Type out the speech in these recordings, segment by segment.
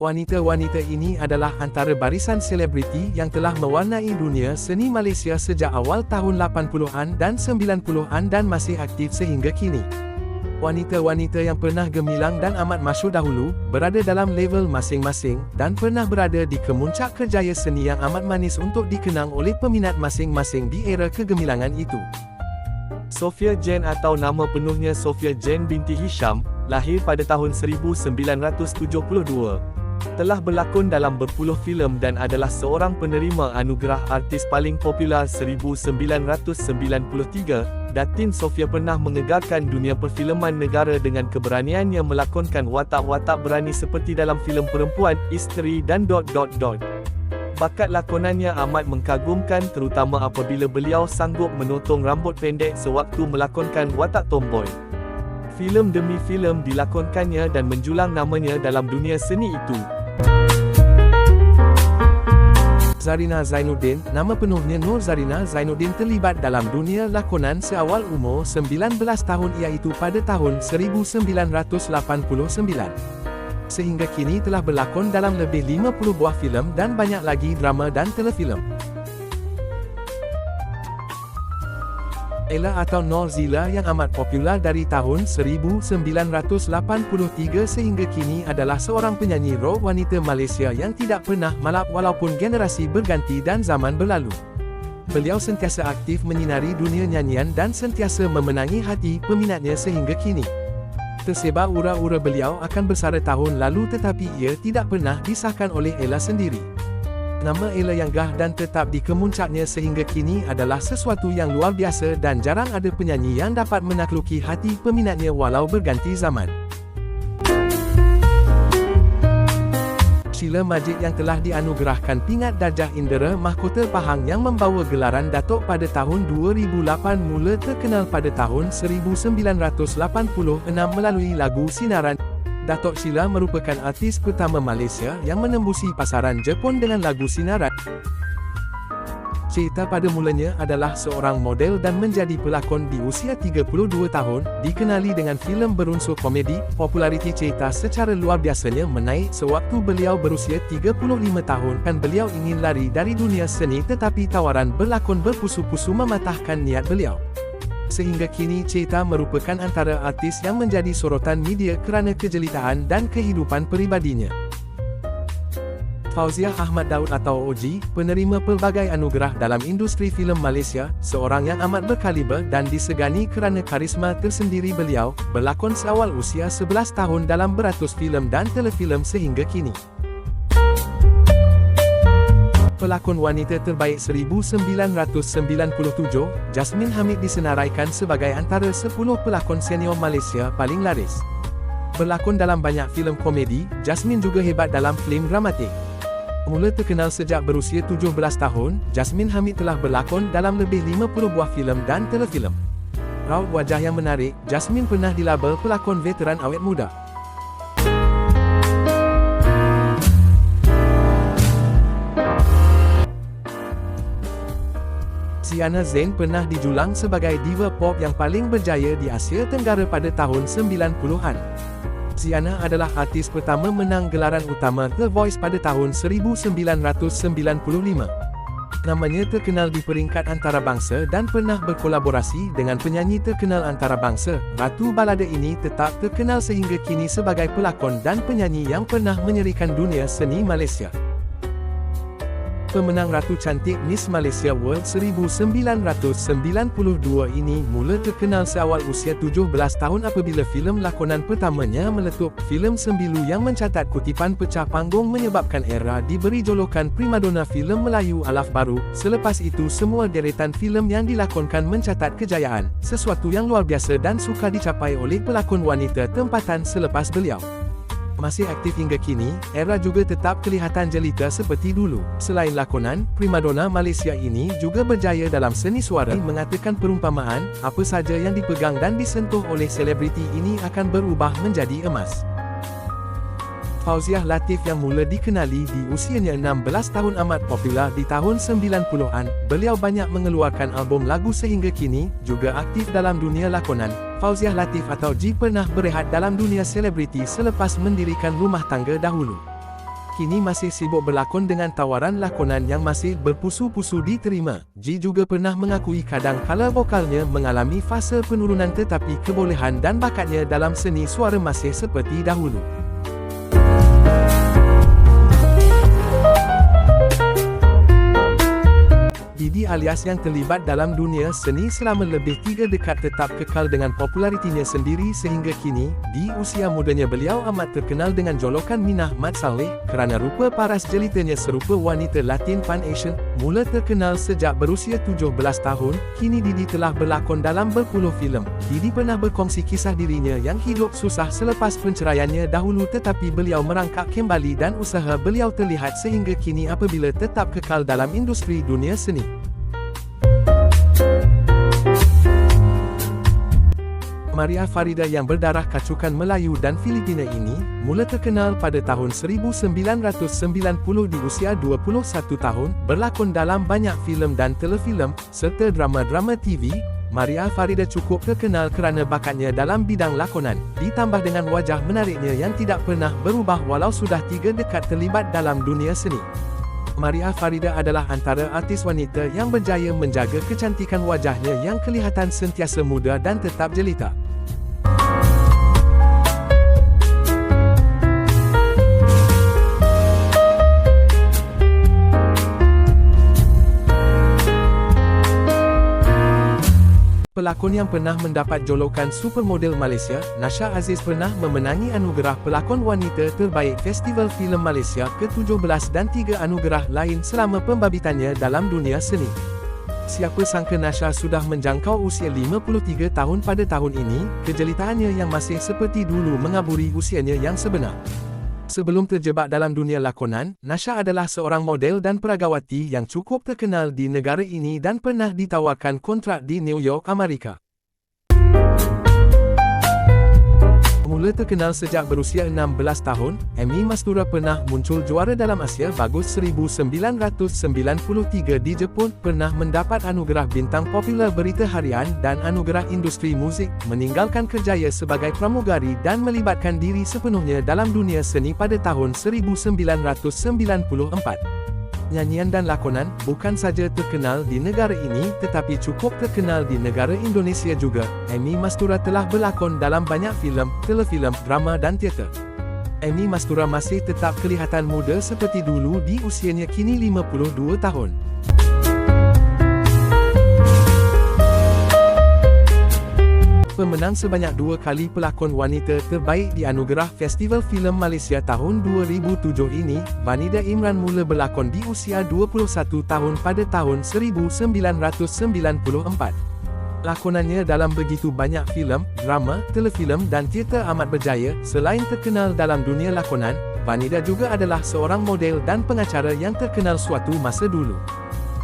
Wanita-wanita ini adalah antara barisan selebriti yang telah mewarnai dunia seni Malaysia sejak awal tahun 80-an dan 90-an dan masih aktif sehingga kini. Wanita-wanita yang pernah gemilang dan amat masyhur dahulu, berada dalam level masing-masing, dan pernah berada di kemuncak kerjaya seni yang amat manis untuk dikenang oleh peminat masing-masing di era kegemilangan itu. Sofia Jane atau nama penuhnya Sofia Jane binti Hisham, lahir pada tahun 1972. Telah berlakon dalam berpuluh filem dan adalah seorang penerima anugerah artis paling popular 1993. Datin Sofia pernah mengegarkan dunia perfilman negara dengan keberaniannya melakonkan watak-watak berani seperti dalam filem perempuan, Isteri dan ... Bakat lakonannya amat mengagumkan terutama apabila beliau sanggup menotong rambut pendek sewaktu melakonkan watak tomboy. Filem demi filem dilakonkannya dan menjulang namanya dalam dunia seni itu. Zarina Zainuddin, nama penuhnya Nur Zarina Zainuddin, terlibat dalam dunia lakonan seawal umur 19 tahun iaitu pada tahun 1989. Sehingga kini telah berlakon dalam lebih 50 buah filem dan banyak lagi drama dan telefilem. Ella atau Norzila yang amat popular dari tahun 1983 sehingga kini adalah seorang penyanyi rock wanita Malaysia yang tidak pernah malap walaupun generasi berganti dan zaman berlalu. Beliau sentiasa aktif menyinari dunia nyanyian dan sentiasa memenangi hati peminatnya sehingga kini. Tersebar ura-ura beliau akan bersara tahun lalu tetapi ia tidak pernah disahkan oleh Ella sendiri. Nama Ella yang gah dan tetap di kemuncaknya sehingga kini adalah sesuatu yang luar biasa dan jarang ada penyanyi yang dapat menakluki hati peminatnya walau berganti zaman. Sheila Majid yang telah dianugerahkan pingat darjah Indera Mahkota Pahang yang membawa gelaran Datuk pada tahun 2008 mula terkenal pada tahun 1986 melalui lagu Sinaran. Datuk Sheila merupakan artis pertama Malaysia yang menembusi pasaran Jepun dengan lagu Sinaran. Cerita pada mulanya adalah seorang model dan menjadi pelakon di usia 32 tahun, dikenali dengan filem berunsur komedi. Populariti cerita secara luar biasanya menaik sewaktu beliau berusia 35 tahun dan beliau ingin lari dari dunia seni tetapi tawaran berlakon berpusu-pusu mematahkan niat beliau. Sehingga kini cerita merupakan antara artis yang menjadi sorotan media kerana kejelitaan dan kehidupan peribadinya. Fauziah Ahmad Daud atau Oji, penerima pelbagai anugerah dalam industri filem Malaysia, seorang yang amat berkaliber dan disegani kerana karisma tersendiri beliau, berlakon seawal usia 11 tahun dalam beratus filem dan telefilem sehingga kini. Pelakon wanita terbaik 1997, Jasmine Hamid disenaraikan sebagai antara 10 pelakon senior Malaysia paling laris. Berlakon dalam banyak filem komedi, Jasmine juga hebat dalam filem dramatik. Mula terkenal sejak berusia 17 tahun, Jasmine Hamid telah berlakon dalam lebih 50 buah filem dan telefilem. Raut wajah yang menarik, Jasmine pernah dilabel pelakon veteran awet muda. Siana Zain pernah dijulang sebagai diva pop yang paling berjaya di Asia Tenggara pada tahun 90-an. Siana adalah artis pertama menang gelaran utama The Voice pada tahun 1995. Namanya terkenal di peringkat antarabangsa dan pernah berkolaborasi dengan penyanyi terkenal antarabangsa. Ratu balada ini tetap terkenal sehingga kini sebagai pelakon dan penyanyi yang pernah menyerikan dunia seni Malaysia. Pemenang Ratu Cantik Miss Malaysia World 1992 ini mula terkenal seawal usia 17 tahun apabila filem lakonan pertamanya meletup. Filem Sembilu yang mencatat kutipan pecah panggung menyebabkan era diberi jolokan primadona filem Melayu alaf baru. Selepas itu semua deretan filem yang dilakonkan mencatat kejayaan, sesuatu yang luar biasa dan suka dicapai oleh pelakon wanita tempatan selepas beliau. Masih aktif hingga kini, Era juga tetap kelihatan jelita seperti dulu. Selain lakonan, primadona Malaysia ini juga berjaya dalam seni suara. Mengatakan perumpamaan, apa saja yang dipegang dan disentuh oleh selebriti ini akan berubah menjadi emas. Fauziah Latif yang mula dikenali di usianya 16 tahun amat popular di tahun 90-an. Beliau banyak mengeluarkan album lagu sehingga kini, juga aktif dalam dunia lakonan. Fauziah Latif atau Ji pernah berehat dalam dunia selebriti selepas mendirikan rumah tangga dahulu. kini masih sibuk berlakon dengan tawaran lakonan yang masih berpusu-pusu diterima. Ji juga pernah mengakui kadang-kala vokalnya mengalami fasa penurunan tetapi kebolehan dan bakatnya dalam seni suara masih seperti dahulu. Didi alias yang terlibat dalam dunia seni selama lebih 3 dekad tetap kekal dengan popularitinya sendiri sehingga kini, di usia mudanya beliau amat terkenal dengan jolokan Minah Mat Salleh kerana rupa paras jelitanya serupa wanita Latin Pan-Asian. Mula terkenal sejak berusia 17 tahun, kini Didi telah berlakon dalam berpuluh filem. Didi pernah berkongsi kisah dirinya yang hidup susah selepas penceraiannya dahulu tetapi beliau merangkak kembali dan usaha beliau terlihat sehingga kini apabila tetap kekal dalam industri dunia seni. Maria Farida yang berdarah kacukan Melayu dan Filipina ini, mula terkenal pada tahun 1990 di usia 21 tahun, berlakon dalam banyak filem dan telefilem, serta drama-drama TV. Maria Farida cukup terkenal kerana bakatnya dalam bidang lakonan, ditambah dengan wajah menariknya yang tidak pernah berubah walau sudah 3 dekad terlibat dalam dunia seni. Maria Farida adalah antara artis wanita yang berjaya menjaga kecantikan wajahnya yang kelihatan sentiasa muda dan tetap jelita. Pelakon yang pernah mendapat jolokan supermodel Malaysia, Nasha Aziz pernah memenangi anugerah pelakon wanita terbaik Festival Filem Malaysia ke-17 dan 3 anugerah lain selama pembabitannya dalam dunia seni. Siapa sangka Nasha sudah menjangkau usia 53 tahun pada tahun ini, kejelitaannya yang masih seperti dulu mengaburi usianya yang sebenar. Sebelum terjebak dalam dunia lakonan, Nasha adalah seorang model dan peragawati yang cukup terkenal di negara ini dan pernah ditawarkan kontrak di New York, Amerika. Mula terkenal sejak berusia 16 tahun, Amy Mastura pernah muncul juara dalam Asia Bagus 1993 di Jepun, pernah mendapat anugerah bintang popular berita harian dan anugerah industri muzik, meninggalkan kerjaya sebagai pramugari dan melibatkan diri sepenuhnya dalam dunia seni pada tahun 1994. Nyanyian dan lakonan bukan saja terkenal di negara ini tetapi cukup terkenal di negara Indonesia juga. Amy Mastura telah berlakon dalam banyak filem, telefilem, drama dan teater. Amy Mastura masih tetap kelihatan muda seperti dulu di usianya kini 52 tahun. Pemenang sebanyak 2 kali pelakon wanita terbaik di anugerah Festival Filem Malaysia tahun 2007 ini, Vanida Imran mula berlakon di usia 21 tahun pada tahun 1994. Lakonannya dalam begitu banyak filem, drama, telefilem dan teater amat berjaya. Selain terkenal dalam dunia lakonan, Vanida juga adalah seorang model dan pengacara yang terkenal suatu masa dulu.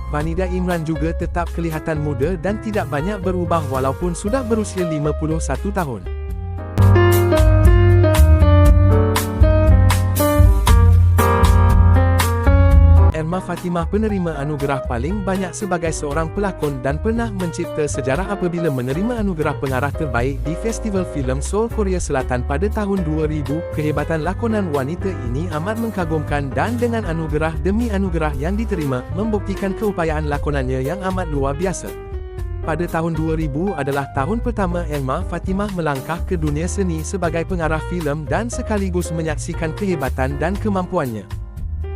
Vanida Imran juga tetap kelihatan muda dan tidak banyak berubah walaupun sudah berusia 51 tahun. Erma Fatimah penerima anugerah paling banyak sebagai seorang pelakon dan pernah mencipta sejarah apabila menerima anugerah pengarah terbaik di Festival Filem Seoul Korea Selatan pada tahun 2000. Kehebatan lakonan wanita ini amat mengagumkan dan dengan anugerah demi anugerah yang diterima, membuktikan keupayaan lakonannya yang amat luar biasa. Pada tahun 2000 adalah tahun pertama Erma Fatimah melangkah ke dunia seni sebagai pengarah filem dan sekaligus menyaksikan kehebatan dan kemampuannya.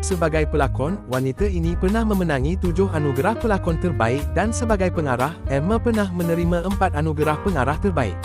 Sebagai pelakon, wanita ini pernah memenangi 7 anugerah pelakon terbaik dan sebagai pengarah, Erma pernah menerima 4 anugerah pengarah terbaik.